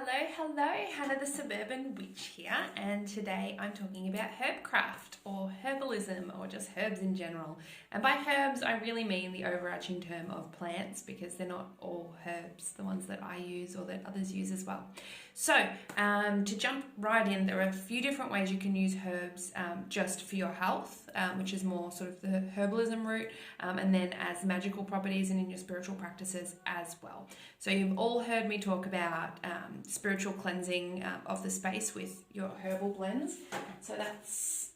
Hello, Hannah the Suburban Witch here, and today I'm talking about Herbcraft or herbalism or just herbs in general. And by herbs I really mean the overarching term of plants, because they're not all herbs, the ones that I use or that others use as well. So to jump right in, there are a few different ways you can use herbs just for your health, which is more sort of the herbalism route, and then as magical properties and in your spiritual practices as well. So you've all heard me talk about spiritual cleansing of the space with your herbal blends. So that's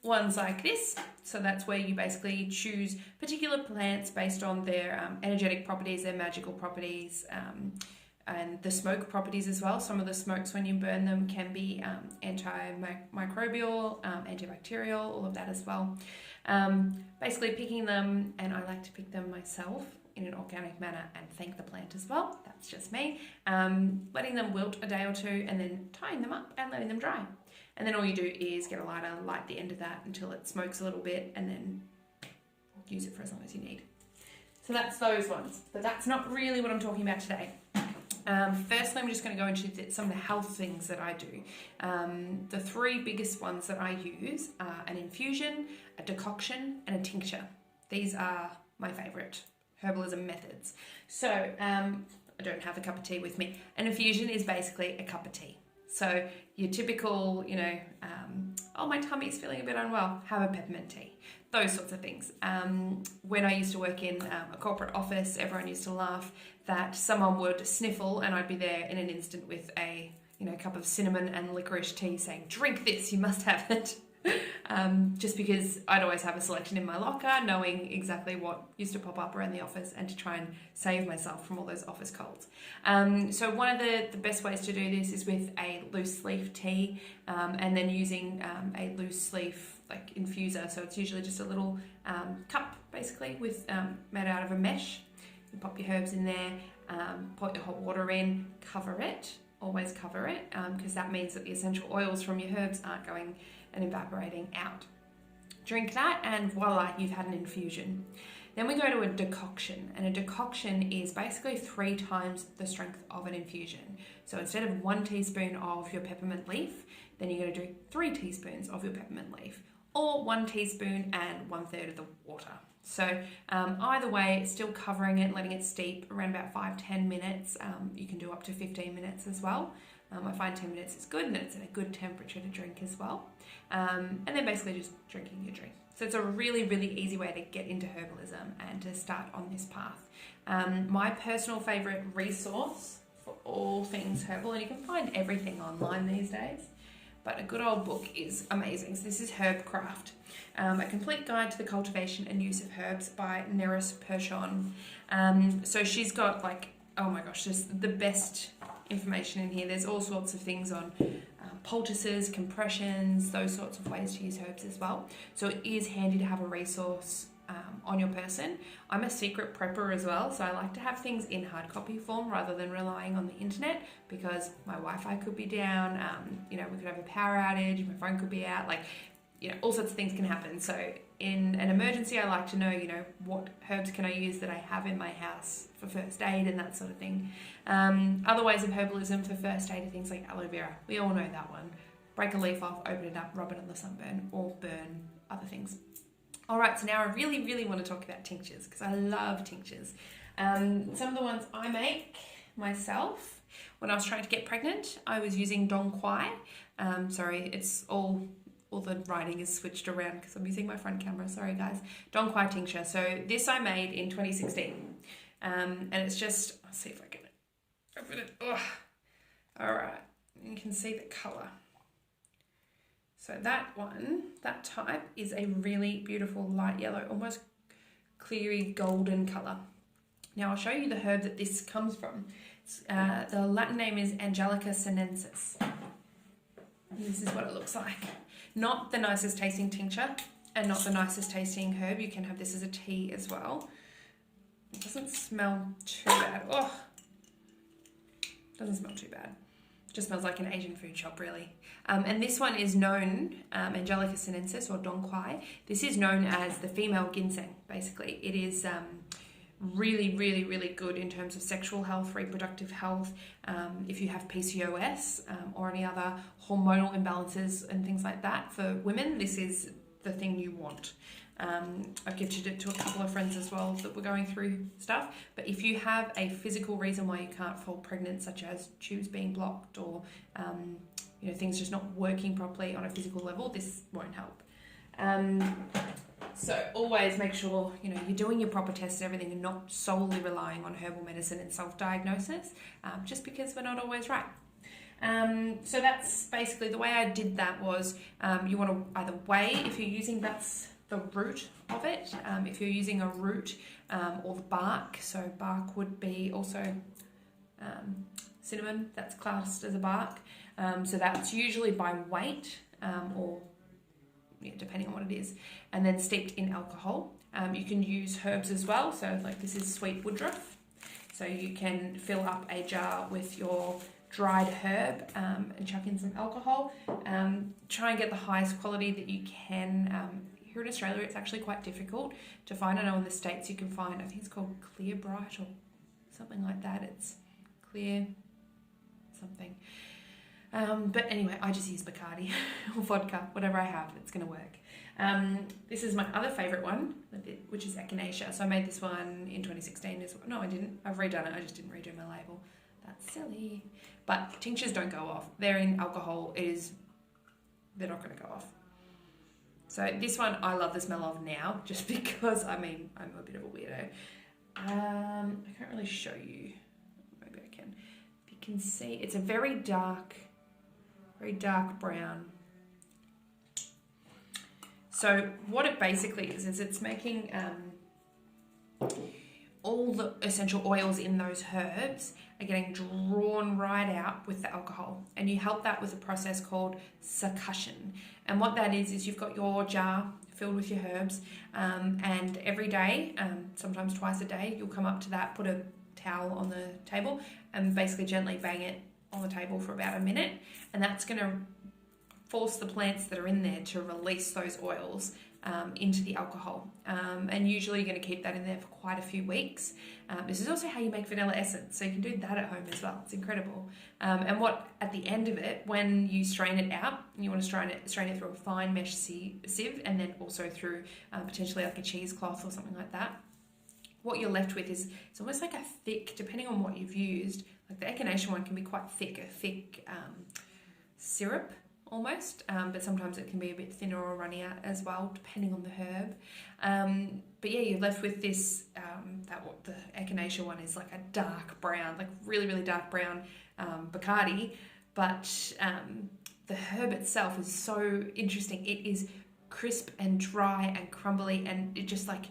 ones like this. So that's where you basically choose particular plants based on their energetic properties, their magical properties, and the smoke properties as well. Some of the smokes, when you burn them, can be antimicrobial, antibacterial, all of that as well. Basically picking them, and I like to pick them myself in an organic manner and thank the plant as well. That's just me. Letting them wilt a day or two and then tying them up and letting them dry. And then all you do is get a lighter, light the end of that until it smokes a little bit, and then use it for as long as you need. So that's those ones, but that's not really what I'm talking about today. Firstly, I'm just going to go into some of the health things that I do. The three biggest ones that I use are an infusion, a decoction, and a tincture. These are my favourite herbalism methods. So I don't have a cup of tea with me. An infusion is basically a cup of tea. So your typical, oh, my tummy's feeling a bit unwell, have a peppermint tea. Those sorts of things. When I used to work in a corporate office, everyone used to laugh that someone would sniffle and I'd be there in an instant with a cup of cinnamon and licorice tea saying, drink this, you must have it. Just because I'd always have a selection in my locker, knowing exactly what used to pop up around the office and to try and save myself from all those office colds. So one of the best ways to do this is with a loose leaf tea, and then using a loose leaf like infuser. So it's usually just a little cup basically with made out of a mesh. You pop your herbs in there, put your hot water in, cover it. Always cover it, because that means that the essential oils from your herbs aren't going and evaporating out. Drink that and voila, you've had an infusion. Then we go to a decoction, and a decoction is basically 3 times the strength of an infusion. So instead of 1 teaspoon of your peppermint leaf, then you're going to do 3 teaspoons of your peppermint leaf, or 1 teaspoon and 1/3 of the water. So either way, still covering it, letting it steep around about 5-10 minutes. You can do up to 15 minutes as well. I find 10 minutes is good, and it's at a good temperature to drink as well. And then basically just drinking your drink. So it's a really, really easy way to get into herbalism and to start on this path. My personal favourite resource for all things herbal, and you can find everything online these days, but a good old book is amazing. So this is Herbcraft, a complete guide to the cultivation and use of herbs by Nerys Purchon. So she's got oh my gosh, just the best information in here. There's all sorts of things on poultices, compressions, those sorts of ways to use herbs as well. So it is handy to have a resource on your person. I'm a secret prepper as well, so I like to have things in hard copy form rather than relying on the internet, because my Wi-Fi could be down, we could have a power outage, my phone could be out, all sorts of things can happen. So in an emergency, I like to know, what herbs can I use that I have in my house for first aid and that sort of thing. Other ways of herbalism for first aid are things like aloe vera. We all know that one. Break a leaf off, open it up, rub it on the sunburn, or burn other things. All right, so now I really, really want to talk about tinctures, because I love tinctures. Some of the ones I make myself, when I was trying to get pregnant, I was using Quai. Sorry, it's all the writing is switched around because I'm using my front camera. Sorry, guys. Quai tincture. So this I made in 2016. And it's just, I'll see if I can open it. Oh. All right, you can see the colour. So that type is a really beautiful light yellow, almost cleary golden colour. Now I'll show you the herb that this comes from. The Latin name is Angelica Sinensis. This is what it looks like. Not the nicest tasting tincture and not the nicest tasting herb. You can have this as a tea as well. It doesn't smell too bad. Oh, doesn't smell too bad. Just smells like an Asian food shop, really. And this one is known, Angelica Sinensis or Quai. This is known as the female ginseng, basically. It is really, really, really good in terms of sexual health, reproductive health. If you have PCOS or any other hormonal imbalances and things like that for women, this is the thing you want. I've gifted it to a couple of friends as well that were going through stuff. But if you have a physical reason why you can't fall pregnant, such as tubes being blocked or things just not working properly on a physical level, this won't help. So always make sure you're doing your proper tests and everything, and not solely relying on herbal medicine and self-diagnosis, just because we're not always right. So that's basically the way I did that. Was you want to either weigh if you're using that's the root of it, if you're using a root or the bark. So bark would be also cinnamon, that's classed as a bark. So that's usually by weight or depending on what it is, and then steeped in alcohol. You can use herbs as well, so like this is sweet woodruff, so you can fill up a jar with your dried herb and chuck in some alcohol. Try and get the highest quality that you can. Here in Australia it's actually quite difficult to find. I know in the States you can find, I think it's called Clear Bright or something like that. It's clear something. But anyway, I just use Bacardi or vodka, whatever I have, it's going to work. This is my other favourite one, which is Echinacea. So I made this one in 2016 as well. No, I didn't. I've redone it. I just didn't redo my label. That's silly. But tinctures don't go off. They're in alcohol. They're not going to go off. So this one I love the smell of now, just because, I'm a bit of a weirdo. I can't really show you. Maybe I can. If you can see, it's a very dark brown. So what it basically is it's making all the essential oils in those herbs are getting drawn right out with the alcohol, and you help that with a process called decoctions. And what that is you've got your jar filled with your herbs, and every day, sometimes twice a day, you'll come up to that, put a towel on the table, and basically gently bang it on the table for about a minute, and that's going to force the plants that are in there to release those oils into the alcohol, and usually you're going to keep that in there for quite a few weeks. This is also how you make vanilla essence, so you can do that at home as well. It's incredible. And what at the end of it, when you strain it out, you want to strain it through a fine mesh sieve, and then also through potentially like a cheesecloth or something like that. What you're left with is it's almost like a thick, depending on what you've used. Like the Echinacea one can be quite thick, a thick syrup almost, but sometimes it can be a bit thinner or runnier as well, depending on the herb. But yeah, you're left with this, the Echinacea one is like a dark brown, like really, really dark brown Bacardi, but the herb itself is so interesting. It is crisp and dry and crumbly, and it just like,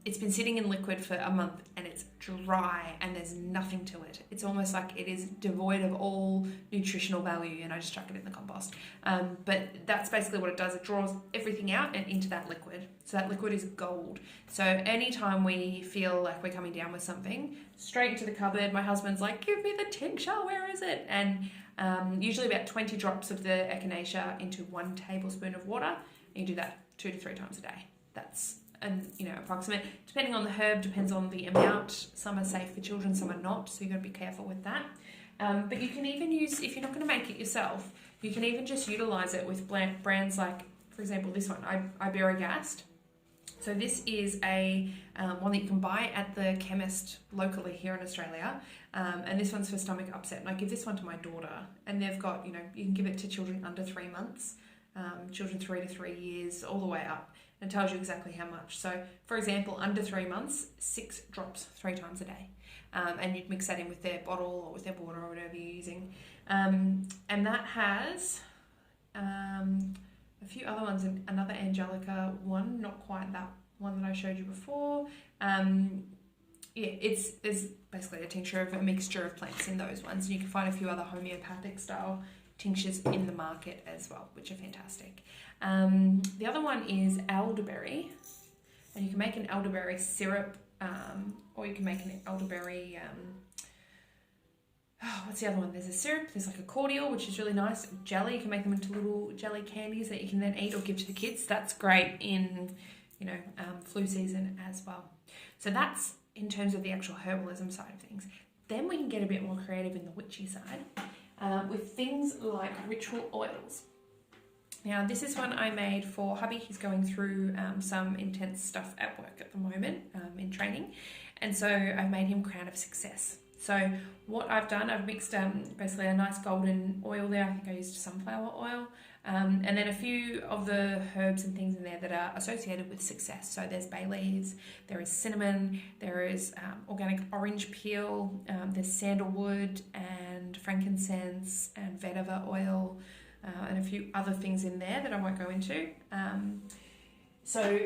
it's been sitting in liquid for a month and it's dry and there's nothing to it. It's almost like it is devoid of all nutritional value, and I just chuck it in the compost. But that's basically what it does. It draws everything out and into that liquid. So that liquid is gold. So anytime we feel like we're coming down with something, straight into the cupboard, my husband's like, give me the tincture, where is it? And usually about 20 drops of the Echinacea into 1 tablespoon of water. And you do that 2 to 3 times a day. That's approximate, depending on the herb, depends on the amount. Some are safe for children, some are not, so you've got to be careful with that. But you can even use, if you're not going to make it yourself, you can even just utilize it with brands like, for example, this one, Iberogast. So this is a one that you can buy at the chemist locally here in Australia, and this one's for stomach upset, and I give this one to my daughter, and they've got, you can give it to children under 3 months, children 3 to 3 years, all the way up. And tells you exactly how much. So, for example, under 3 months, 6 drops 3 times a day. And you'd mix that in with their bottle or with their water or whatever you're using. And that has a few other ones, another Angelica one, not quite that one that I showed you before. There's basically a tincture of a mixture of plants in those ones. And you can find a few other homeopathic style tinctures in the market as well, which are fantastic. The other one is elderberry, and you can make an elderberry syrup, or you can make an elderberry, what's the other one? There's a syrup, there's like a cordial, which is really nice. Jelly, you can make them into little jelly candies that you can then eat or give to the kids. That's great in, flu season as well. So that's in terms of the actual herbalism side of things. Then we can get a bit more creative in the witchy side with things like ritual oils. Now, this is one I made for hubby. He's going through some intense stuff at work at the moment in training. And so I've made him Crown of Success. So what I've done, I've mixed basically a nice golden oil there. I think I used sunflower oil. And then a few of the herbs and things in there that are associated with success. So there's bay leaves, there is cinnamon, there is organic orange peel, there's sandalwood and frankincense and vetiver oil, and a few other things in there that I won't go into. So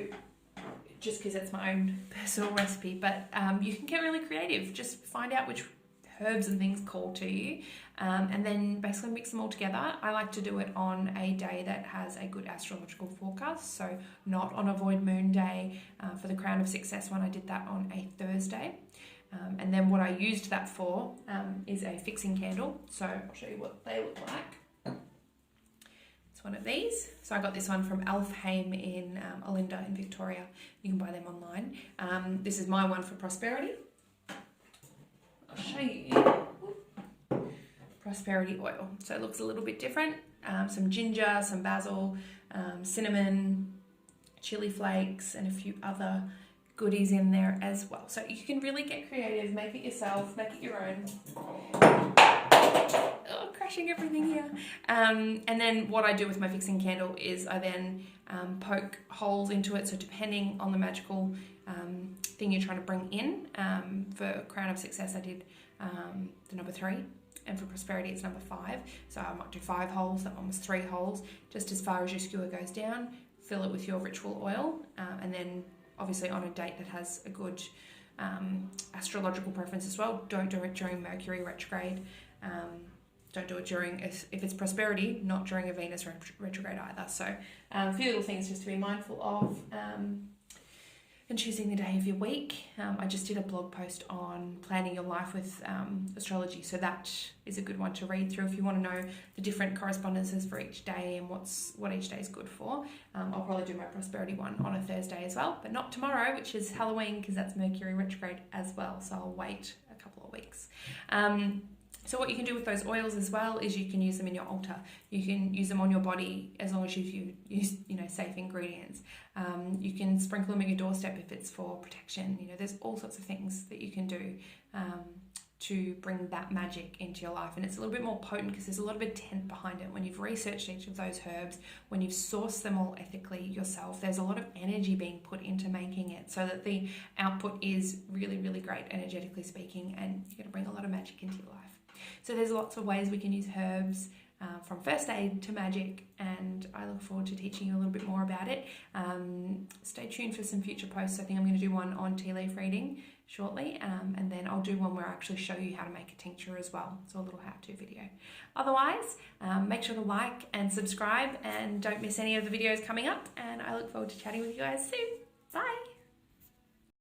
just because it's my own personal recipe, but you can get really creative. Just find out which herbs and things call to you, and then basically mix them all together. I like to do it on a day that has a good astrological forecast, so not on a void moon day. For the Crown of Success one, I did that on a Thursday. And then what I used that for is a fixing candle. So I'll show you what they look like. It's one of these. So I got this one from Alfheim in Olinda in Victoria. You can buy them online. This is my one for prosperity. I'll show you prosperity oil. So it looks a little bit different. Some ginger, some basil, cinnamon, chili flakes, and a few other goodies in there as well. So you can really get creative, make it yourself, make it your own. Oh, crashing everything here. And then what I do with my fixing candle is I then poke holes into it. So depending on the magical thing you're trying to bring in, for Crown of Success I did the number 3, and for prosperity it's number 5. So I might do 5 holes. That one was 3 holes, just as far as your skewer goes down. Fill it with your ritual oil, and then obviously on a date that has a good astrological preference as well. Don't do it during Mercury retrograde. Don't do it during, if it's prosperity, not during a Venus retrograde either. So a few little things just to be mindful of. And choosing the day of your week. I just did a blog post on planning your life with astrology, so that is a good one to read through if you want to know the different correspondences for each day and what each day is good for. I'll probably do my prosperity one on a Thursday as well, but not tomorrow, which is Halloween, because that's Mercury retrograde as well, so I'll wait a couple of weeks. So what you can do with those oils as well is you can use them in your altar. You can use them on your body as long as you use, safe ingredients. You can sprinkle them at your doorstep if it's for protection. There's all sorts of things that you can do to bring that magic into your life. And it's a little bit more potent because there's a lot of intent behind it. When you've researched each of those herbs, when you've sourced them all ethically yourself, there's a lot of energy being put into making it so that the output is really, really great, energetically speaking, and you're going to bring a lot of magic into your life. So there's lots of ways we can use herbs, from first aid to magic, and I look forward to teaching you a little bit more about it. Stay tuned for some future posts. I think I'm going to do one on tea leaf reading shortly, and then I'll do one where I actually show you how to make a tincture as well, so a little how-to video. Otherwise, make sure to like and subscribe, and don't miss any of the videos coming up, and I look forward to chatting with you guys soon. Bye!